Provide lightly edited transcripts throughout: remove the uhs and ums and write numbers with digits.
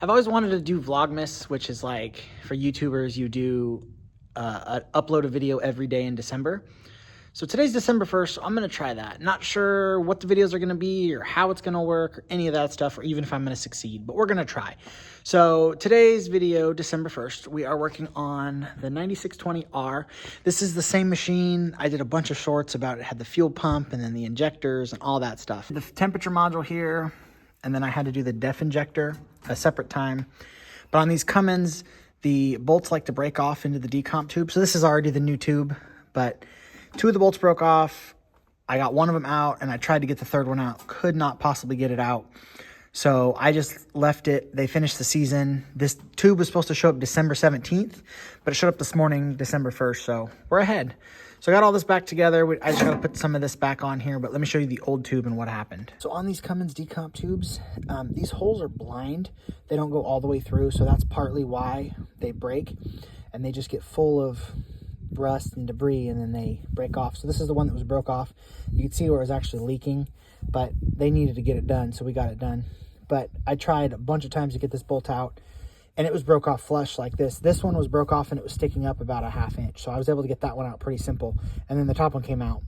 I've always wanted to do Vlogmas, which is like for YouTubers, you do upload a video every day in December. So today's December 1st, so I'm going to try that. Not sure what the videos are going to be or how it's going to work or any of that stuff, or even if I'm going to succeed, but we're going to try. So today's video, December 1st, we are working on the 9620R. This is the same machine. I did a bunch of shorts about it. It had the fuel pump and then the injectors and all that stuff. The temperature module here, and then I had to do the def injector a separate time. But on these Cummins, the bolts like to break off into the decomp tube. So this is already the new tube, but two of the bolts broke off. I got one of them out and I tried to get the third one out. Could not possibly get it out. So I just left it. They finished the season. This tube was supposed to show up December 17th, but it showed up this morning, December 1st. So we're ahead. So I got all this back together. I just got to put some of this back on here, but let me show you the old tube and what happened. So on these Cummins decomp tubes, these holes are blind. They don't go all the way through. So that's partly why they break, and they just get full of rust and debris, and then they break off. So this is the one that was broke off. You can see where it was actually leaking, but they needed to get it done, so we got it done. But I tried a bunch of times to get this bolt out, and it was broke off flush like this. This one was broke off and it was sticking up about a ½ inch. So I was able to get that one out pretty simple. And then the top one came out.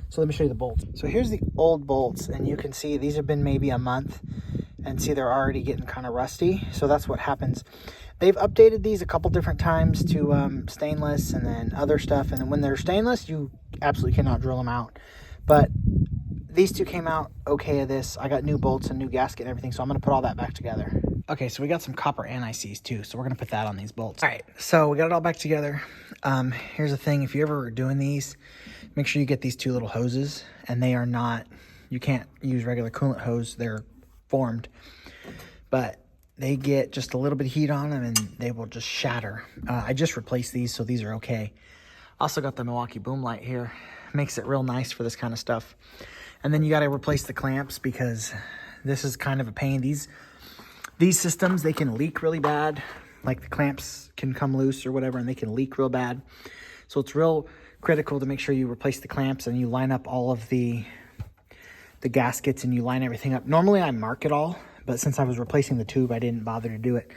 So let me show you the bolts. So here's the old bolts, and you can see these have been maybe a month, and see they're already getting kind of rusty. So that's what happens. They've updated these a couple different times to stainless and then other stuff. And then when they're stainless, you absolutely cannot drill them out. But these two came out okay of this. I got new bolts and new gasket and everything, so I'm going to put all that back together. Okay, so we got some copper anti-seize too, so we're going to put that on these bolts. All right, so we got it all back together. Here's the thing. If you ever are doing these, make sure you get these two little hoses, and they are not, you can't use regular coolant hose. They're formed, but they get just a little bit of heat on them and they will just shatter. I just replaced these, so these are okay. Also got the Milwaukee boom light here. Makes it real nice for this kind of stuff. And then you got to replace the clamps because this is kind of a pain. These systems, they can leak really bad. Like the clamps can come loose or whatever, and they can leak real bad. So it's real critical to make sure you replace the clamps and you line up all of the gaskets and you line everything up. Normally I mark it all, but since I was replacing the tube, I didn't bother to do it.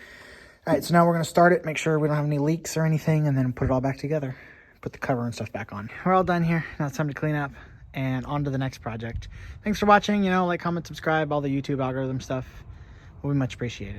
All right, so now we're going to start it, make sure we don't have any leaks or anything, and then put it all back together. Put the cover and stuff back on. We're all done here. Now it's time to clean up and on to the next project. Thanks for watching. Like, comment, subscribe, all the YouTube algorithm stuff will be much appreciated.